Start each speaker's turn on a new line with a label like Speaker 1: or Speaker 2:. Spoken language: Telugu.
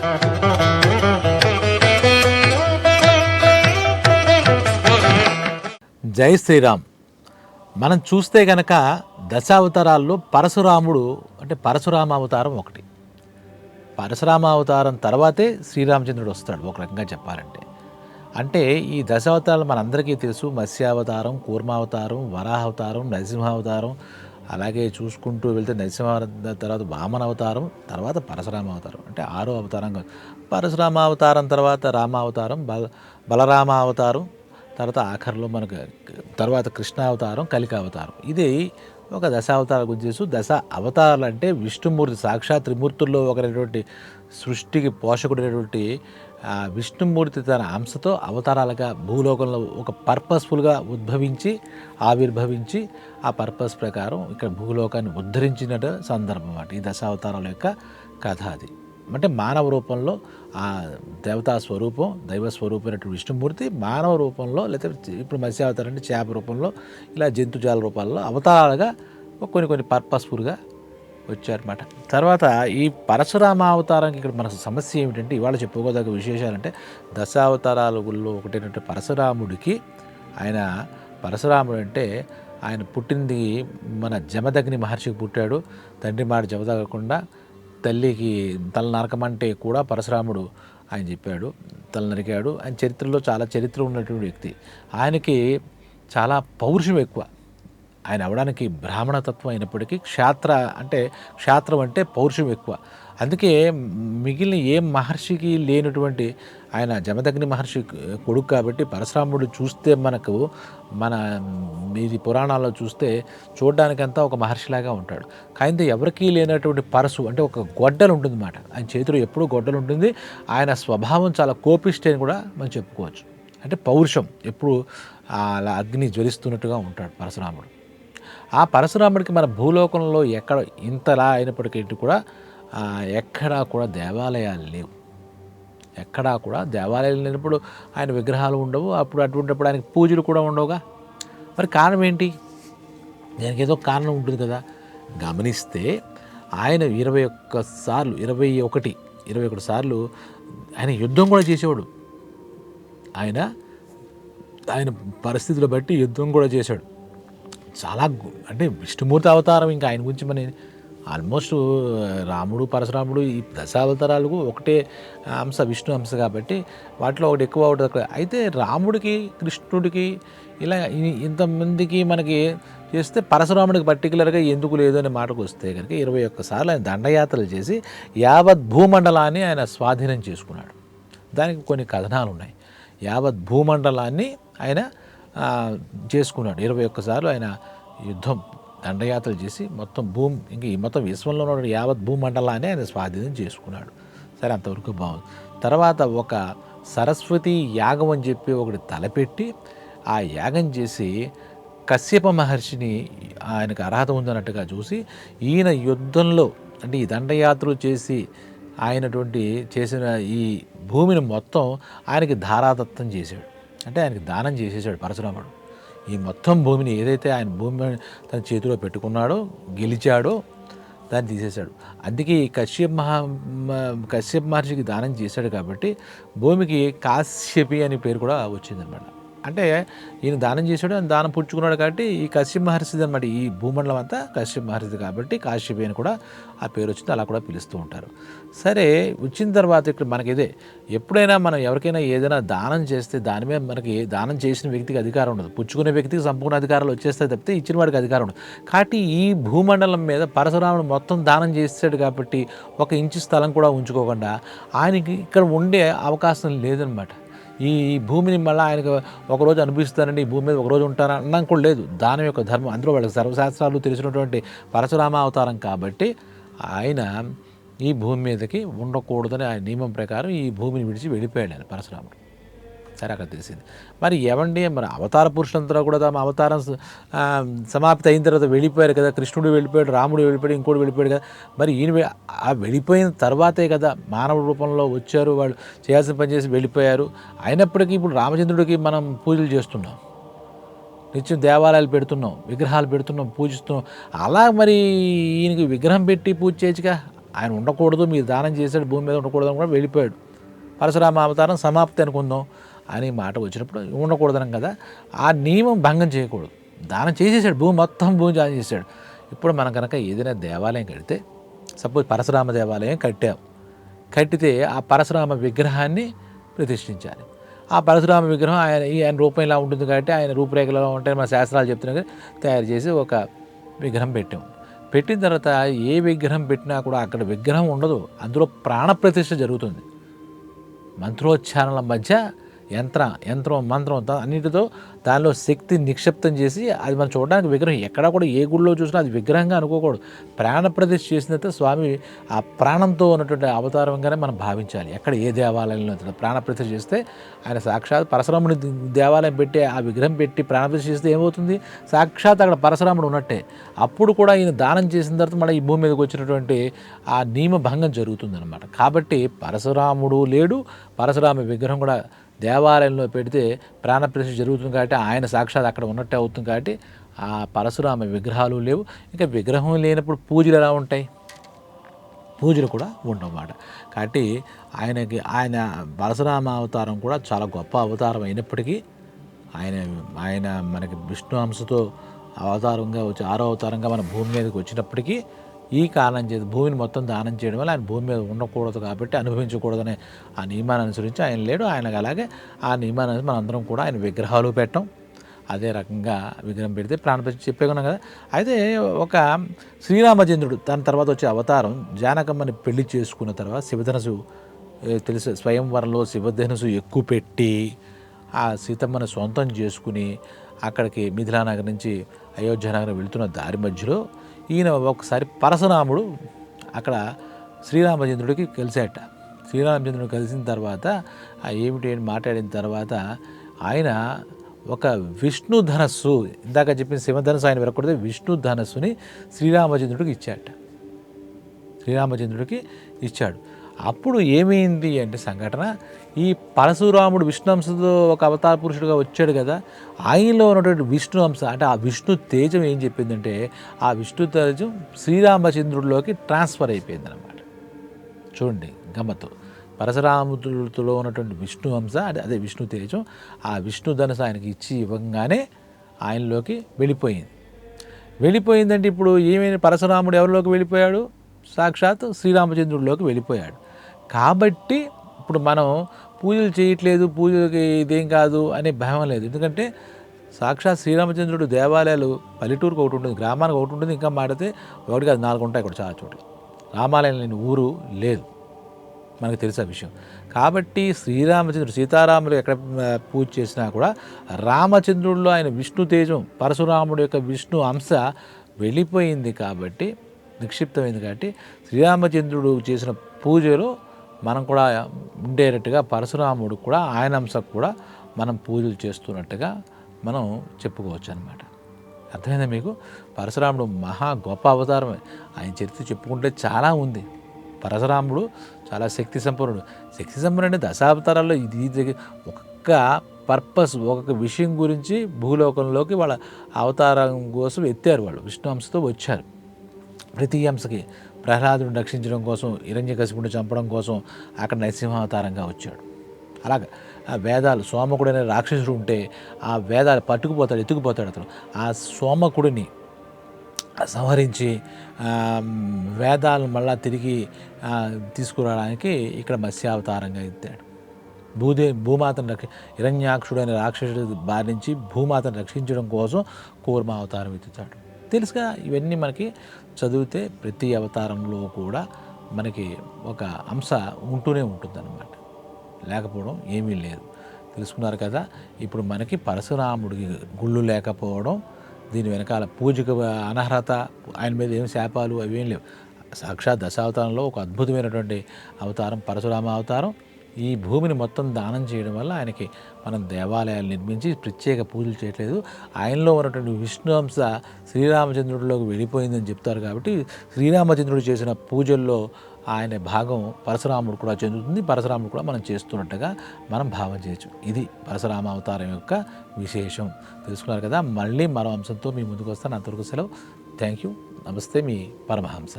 Speaker 1: జై శ్రీరామ్. మనం చూస్తే కనుక దశావతారాల్లో పరశురాముడు అంటే పరశురామ అవతారం ఒకటి. పరశురామ అవతారం తర్వాతే శ్రీరామచంద్రుడు వస్తాడు ఒక రకంగా చెప్పాలంటే. అంటే ఈ దశావతారాలు మనందరికీ తెలుసు. మత్స్యావతారం, కూర్మావతారం, వరాహావతారం, నరసింహావతారం, అలాగే చూసుకుంటూ వెళ్తే నరసింహావతారం తర్వాత వామన అవతారం, తర్వాత పరశురామ అవతారం అంటే 6వ అవతారం. పరశురామ అవతారం తర్వాత రామావతారం, బలరామ అవతారం, తర్వాత ఆఖరిలో మనకు తర్వాత కృష్ణావతారం, కలికావతారం. ఇది ఒక దశావతారాల గురించి. దశ అవతారాలు అంటే విష్ణుమూర్తి సాక్షాత్ త్రిమూర్తుల్లో ఒకరైనటువంటి సృష్టికి పోషకుడైనటువంటి విష్ణుమూర్తి తన అంశతో అవతారాలుగా భూలోకంలో ఒక పర్పస్ఫుల్గా ఉద్భవించి ఆవిర్భవించి ఆ పర్పస్ ప్రకారం ఇక్కడ భూలోకాన్ని ఉద్ధరించిన సందర్భం అన్నమాట ఈ దశావతారాల యొక్క కథ. అది అంటే మానవ రూపంలో ఆ దేవతా స్వరూపం, దైవ స్వరూపమైనటువంటి విష్ణుమూర్తి మానవ రూపంలో, లేకపోతే ఇప్పుడు మత్స్యావతారం అంటే చేప రూపంలో, ఇలా జంతుజాల రూపాల్లో అవతారాలుగా కొన్ని పర్పస్ఫుల్గా వచ్చారన్నమాట. తర్వాత ఈ పరశురామ అవతారానికి ఇక్కడ మనకు సమస్య ఏమిటంటే, ఇవాళ చెప్పుకోదగ్గ విశేషాలంటే దశావతారాలలో ఒకటైనటువంటి పరశురాముడికి పరశురాముడు అంటే ఆయన పుట్టింది మన జమదగ్ని మహర్షికి పుట్టాడు. తండ్రి మాట జమదగకుండా తల్లికి తల నరకమంటే కూడా పరశురాముడు ఆయన చెప్పాడు, తల నరికాడు. ఆయన చరిత్రలో చాలా చరిత్ర ఉన్నటువంటి వ్యక్తి. ఆయనకి చాలా పౌరుషం ఎక్కువ. ఆయన అవడానికి బ్రాహ్మణతత్వం అయినప్పటికీ క్షాత్రం అంటే పౌరుషం ఎక్కువ. అందుకే మిగిలిన ఏ మహర్షికి లేనటువంటి ఆయన జమదగ్ని మహర్షి కొడుకు కాబట్టి పరశురాముడు చూస్తే మన ఇది పురాణాల్లో చూస్తే చూడడానికంతా ఒక మహర్షిలాగా ఉంటాడు. కానీ ఎవరికీ లేనటువంటి పరశు అంటే ఒక గొడ్డలు ఉంటుంది అన్నమాట. ఆయన చేతిలో ఎప్పుడూ గొడ్డలు ఉంటుంది. ఆయన స్వభావం చాలా కోపిష్టి అని కూడా మనం చెప్పుకోవచ్చు. అంటే పౌరుషం ఎప్పుడు అలా అగ్ని జ్వలిస్తున్నట్టుగా ఉంటాడు పరశురాముడు. ఆ పరశురాముడికి మన భూలోకంలో ఎక్కడ ఇంతలా అయినప్పటికీ కూడా ఎక్కడా కూడా దేవాలయాలు లేవు. ఎక్కడా కూడా దేవాలయాలు లేనప్పుడు ఆయన విగ్రహాలు ఉండవు. అటువంటిప్పుడు ఆయనకి పూజలు కూడా ఉండవుగా. మరి కారణం ఏంటి? దానికి ఏదో కారణం ఉంటుంది కదా. గమనిస్తే ఆయన 21 సార్లు ఆయన యుద్ధం కూడా చేసేవాడు. ఆయన పరిస్థితులు బట్టి యుద్ధం కూడా చేశాడు. చాలా అంటే విష్ణుమూర్తి అవతారం. ఇంకా ఆయన గురించి మన ఆల్మోస్ట్ రాముడు పరశురాముడు ఈ దశావతారాలకు ఒకటే అంశ, విష్ణు అంశ కాబట్టి వాటిలో ఒకటి ఎక్కువ ఒకటి తక్కువ. అయితే రాముడికి కృష్ణుడికి ఇలా ఇంతమందికి మనకి చేస్తే పరశురాముడికి పర్టికులర్గా ఎందుకు లేదు అనే మాటకు వస్తే కనుక 21 సార్లు ఆయన దండయాత్రలు చేసి యావత్ భూమండలాన్ని ఆయన స్వాధీనం చేసుకున్నాడు. దానికి కొన్ని కథనాలు ఉన్నాయి. యావత్ భూమండలాన్ని ఆయన చేసుకున్నాడు. 21 సార్లు ఆయన యుద్ధం దండయాత్రలు చేసి మొత్తం మొత్తం విశ్వంలో ఉన్న యావత్ భూమండలాన్ని ఆయన స్వాధీనం చేసుకున్నాడు. సరే, అంతవరకు బాగుంది. తర్వాత ఒక సరస్వతి యాగం అని చెప్పి ఒకటి తలపెట్టి ఆ యాగం చేసి కశ్యప మహర్షిని ఆయనకు అర్హత ఉందన్నట్టుగా చూసి ఈయన యుద్ధంలో అంటే ఈ దండయాత్రలు చేసి చేసిన ఈ భూమిని మొత్తం ఆయనకి ధారాదత్తం చేశాడు. అంటే ఆయనకి దానం చేసేసాడు పరశురాముడు. ఈ మొత్తం భూమిని ఏదైతే ఆయన భూమి తన చేతిలో పెట్టుకున్నాడో, గెలిచాడో దాన్ని తీసేశాడు. అందుకే ఈ కశ్యప మహర్షికి దానం చేశాడు కాబట్టి భూమికి కాశ్యపి అనే పేరు కూడా వచ్చిందనమాట. అంటే ఈయన దానం చేశాడు, ఆయన దానం పుచ్చుకున్నాడు కాబట్టి ఈ కశ్యప మహర్షిది అనమాట. ఈ భూమండలం అంతా కశ్యప మహర్షిది కాబట్టి కాశ్యపి అని కూడా ఆ పేరు వచ్చింది. అలా కూడా పిలుస్తూ ఉంటారు. సరే, వచ్చిన తర్వాత ఇక్కడ మనకి ఎప్పుడైనా మనం ఎవరికైనా ఏదైనా దానం చేస్తే దాని మీద మనకి దానం చేసిన వ్యక్తికి అధికారం ఉండదు. పుచ్చుకునే వ్యక్తికి సంపూర్ణ అధికారాలు వచ్చేస్తాయి తప్పితే ఇచ్చిన వాడికి అధికారం ఉండదు. కాబట్టి ఈ భూమండలం మీద పరశురాముడు మొత్తం దానం చేస్తాడు కాబట్టి 1 ఇంచు స్థలం కూడా ఉంచుకోకుండా ఆయనకి ఇక్కడ ఉండే అవకాశం లేదనమాట. ఈ భూమిని మళ్ళీ ఆయనకు ఒకరోజు అనుభవిస్తానండి, ఈ భూమి మీద ఒకరోజు ఉంటానన్నా కూడా లేదు. దానం యొక్క ధర్మం అందులో వాళ్ళకి సర్వశాస్త్రాలు తెలిసినటువంటి పరశురామ అవతారం కాబట్టి ఆయన ఈ భూమి మీదకి ఉండకూడదని ఆయన నియమం ప్రకారం ఈ భూమిని విడిచి వెళ్ళిపోయాడు ఆయన పరశురాముడు. సరే, అక్కడ తెలిసింది. మరి అవతార పురుషులంతా కూడా తమ అవతారం సమాప్తి అయిన తర్వాత వెళ్ళిపోయారు కదా. కృష్ణుడు వెళ్ళిపోయాడు, రాముడు వెళ్ళిపోయాడు, ఇంకోటి వెళ్ళిపోయాడు కదా. మరి ఈయన వెళ్ళిపోయిన తర్వాతే కదా మానవ రూపంలో వచ్చారు, వాళ్ళు చేయాల్సిన పని చేసి వెళ్ళిపోయారు. అయినప్పటికీ ఇప్పుడు రామచంద్రుడికి మనం పూజలు చేస్తున్నాం, నిత్యం దేవాలయాలు పెడుతున్నాం, విగ్రహాలు పెడుతున్నాం, పూజిస్తున్నాం. అలా మరి ఈయనకి విగ్రహం పెట్టి పూజ చేయొచ్చుగా. ఆయన ఉండకూడదు, మీరు దానం చేశాడు భూమి మీద ఉండకూడదు అని కూడా వెళ్ళిపోయాడు. పరశురామ అవతారం సమాప్తి అనుకుందాం అని మాట వచ్చినప్పుడు ఉండకూడదనం కదా, ఆ నియమం భంగం చేయకూడదు. దానం చేసేసాడు, భూమి దానం చేశాడు. ఇప్పుడు మనం కనుక ఏదైనా దేవాలయం కడితే, సపోజ్ పరశురామ దేవాలయం కట్టితే ఆ పరశురామ విగ్రహాన్ని ప్రతిష్ఠించాలి. ఆ పరశురామ విగ్రహం ఆయన రూపం ఇలా ఉంటుంది కాబట్టి ఆయన రూపురేఖలో ఉంటాయి మన శాస్త్రాలు చెప్తున్నాయి, తయారు చేసి ఒక విగ్రహం పెట్టిన తర్వాత ఏ విగ్రహం పెట్టినా కూడా అక్కడ విగ్రహం ఉండదు, అందులో ప్రాణప్రతిష్ఠ జరుగుతుంది. మంత్రోచ్చారణల మధ్య యంత్రం మంత్రం అన్నిటితో దానిలో శక్తి నిక్షిప్తం చేసి అది మనం చూడడానికి విగ్రహం ఎక్కడ కూడా ఏ గుడిలో చూసినా అది విగ్రహంగా అనుకోకూడదు. ప్రాణప్రతిష్ఠ చేసినంత స్వామి ఆ ప్రాణంతో ఉన్నటువంటి అవతారంగానే మనం భావించాలి. ఎక్కడ ఏ దేవాలయంలో ప్రాణప్రతిష్ఠ చేస్తే ఆయన సాక్షాత్ పరశురాముని దేవాలయం పెట్టి ఆ విగ్రహం పెట్టి ప్రాణప్రతిష్ఠ చేస్తే ఏమవుతుంది, సాక్షాత్ అక్కడ పరశురాముడు ఉన్నట్టే. అప్పుడు కూడా ఈయన దానం చేసిన తర్వాత మళ్ళీ ఈ భూమి మీదకి వచ్చినటువంటి ఆ నియమ భంగం జరుగుతుందన్నమాట. కాబట్టి పరశురాముడు లేడు, పరశురామ విగ్రహం కూడా దేవాలయంలో పెడితే ప్రాణప్రతిష్ఠ జరుగుతుంది కాబట్టి ఆయన సాక్షాత్ అక్కడ ఉన్నట్టే అవుతుంది. కాబట్టి ఆ పరశురామ విగ్రహాలు లేవు. ఇంకా విగ్రహం లేనప్పుడు పూజలు ఎలా ఉంటాయి, పూజలు కూడా ఉండవన్నమాట. కాబట్టి ఆయన పరశురామ అవతారం కూడా చాలా గొప్ప అవతారం అయినప్పటికీ ఆయన మనకి విష్ణు అంశతో అవతారంగా వచ్చి 6వ అవతారంగా మన భూమి మీదకి వచ్చినప్పటికీ ఈ కారణం చేసి భూమిని మొత్తం దానం చేయడం వల్ల ఆయన భూమి మీద ఉండకూడదు కాబట్టి అనుభవించకూడదనే ఆ నియమాన్ని అనుసరించి ఆయన లేడు. ఆయనకు అలాగే ఆ నియమాన్ని అనుసరించి మనందరం కూడా ఆయన విగ్రహాలు పెట్టాం. అదే రకంగా విగ్రహం పెడితే ప్రాణప్రతిష్ఠ చెప్పేకున్నాం కదా. అయితే ఒక శ్రీరామచంద్రుడు దాని తర్వాత వచ్చే అవతారం జానకమ్మని పెళ్లి చేసుకున్న తర్వాత శివధనసు తెలుసు, స్వయంవరంలో శివధనసు ఎక్కువ పెట్టి ఆ సీతమ్మని సొంతం చేసుకుని అక్కడికి మిథిలానగర్ నుంచి అయోధ్యానగర్ వెళుతున్న దారి మధ్యలో ఈయన ఒకసారి పరశురాముడు అక్కడ శ్రీరామచంద్రుడికి కలిసాట. శ్రీరామచంద్రుడు కలిసిన తర్వాత ఏమిటి అని మాట్లాడిన తర్వాత ఆయన ఒక విష్ణు ధనస్సు, ఇందాక చెప్పిన శివధనస్సు ఆయన వెరకూడదు, విష్ణు ధనస్సుని శ్రీరామచంద్రుడికి ఇచ్చాడు. అప్పుడు ఏమైంది అంటే సంఘటన, ఈ పరశురాముడు విష్ణు అంశతో ఒక అవతార పురుషుడుగా వచ్చాడు కదా, ఆయనలో ఉన్నటువంటి విష్ణు అంశ అంటే ఆ విష్ణు తేజం ఏం చెప్పిందంటే ఆ విష్ణు తేజం శ్రీరామచంద్రుడిలోకి ట్రాన్స్ఫర్ అయిపోయిందనమాట. చూడండి గమ్మత్తు, పరశురాముడిలో ఉన్నటువంటి విష్ణు అంశ అదే విష్ణు తేజం ఆ విష్ణు ధనుసు ఆయనకి ఇవ్వగానే ఆయనలోకి వెళ్ళిపోయిందంటే ఇప్పుడు ఏమైనా పరశురాముడు ఎవరిలోకి వెళ్ళిపోయాడు, సాక్షాత్ శ్రీరామచంద్రుడిలోకి వెళ్ళిపోయాడు. కాబట్టి ఇప్పుడు మనం పూజలు చేయట్లేదు, పూజలకి ఇదేం కాదు అనే భయం లేదు. ఎందుకంటే సాక్షాత్ శ్రీరామచంద్రుడు దేవాలయాలు పల్లెటూరుకు ఒకటి ఉంటుంది, గ్రామానికి ఒకటి ఉంటుంది, ఇంకా మాడితే ఒకటి కాదు 4 ఉంటాయి ఇక్కడ చాలా చోట్ల. రామాలయం లేని ఊరు లేదు, మనకు తెలిసే విషయం. కాబట్టి శ్రీరామచంద్రుడు సీతారాములు ఎక్కడ పూజ చేసినా కూడా రామచంద్రుడిలో ఆయన విష్ణు తేజం పరశురాముడు యొక్క విష్ణు అంశ వెళ్ళిపోయింది కాబట్టి, నిక్షిప్తమైంది కాబట్టి శ్రీరామచంద్రుడు చేసిన పూజలో మనం కూడా ఇండైరెక్ట్గా పరశురాముడు కూడా ఆయన అంశకు కూడా మనం పూజలు చేస్తున్నట్టుగా మనం చెప్పుకోవచ్చు అనమాట. అర్థమైందా మీకు? పరశురాముడు మహా గొప్ప అవతారమే. ఆయన చరిత్ర చెప్పుకుంటే చాలా ఉంది. పరశురాముడు చాలా శక్తి సంపన్నుడు అంటే దశావతారాల్లో ఇది ఒక్కొక్క పర్పస్, ఒక్కొక్క విషయం గురించి భూలోకంలోకి వాళ్ళ అవతారం కోసం ఎత్తారు. వాళ్ళు విష్ణు అంశతో వచ్చారు. ప్రతి అంశకి ప్రహ్లాదుని రక్షించడం కోసం, హిరణ్యకశిపుని చంపడం కోసం అక్కడ నరసింహావతారంగా వచ్చాడు. అలాగా ఆ వేదాలు, సోమకుడనే రాక్షసుడు ఉంటే ఆ వేదాలు ఎత్తుకుపోతాడు అతను. ఆ సోమకుడిని సంహరించి వేదాలను మళ్ళా తిరిగి తీసుకురావడానికి ఇక్కడ మత్స్యావతారంగా ఎత్తాడు. భూమాతను హిరణ్యాక్షుడైన రాక్షసుడి బారి నుంచి భూమాతను రక్షించడం కోసం కూర్మావతారం ఎత్తుతాడు. తెలుసుగా, ఇవన్నీ మనకి చదివితే ప్రతి అవతారంలో కూడా మనకి ఒక అంశ ఉంటూనే ఉంటుందన్నమాట. లేకపోవడం ఏమీ లేదు. తెలుసుకున్నారు కదా. ఇప్పుడు మనకి పరశురాముడికి గుళ్ళు లేకపోవడం, దీని వెనకాల పూజకు అనర్హత, ఆయన మీద ఏం శాపాలు అవేం లేవు. సాక్షాత్ దశావతారంలో ఒక అద్భుతమైనటువంటి అవతారం పరశురామ అవతారం. ఈ భూమిని మొత్తం దానం చేయడం వల్ల ఆయనకి మనం దేవాలయాలు నిర్మించి ప్రత్యేక పూజలు చేయట్లేదు. ఆయనలో ఉన్నటువంటి విష్ణు అంశ శ్రీరామచంద్రుడిలోకి వెళ్ళిపోయిందని చెప్తారు. కాబట్టి శ్రీరామచంద్రుడు చేసిన పూజల్లో ఆయన భాగం పరశురాముడు కూడా చెందుతుంది. పరశురాముడు కూడా మనం చేస్తున్నట్టుగా మనం భావం చేయొచ్చు. ఇది పరశురామ అవతారం యొక్క విశేషం. తెలుసుకున్నారు కదా. మళ్ళీ మరో అంశంతో మీ ముందుకు వస్తాను. అంతవరకు సెలవు. Thank you. నమస్తే, మీ పరమహంస.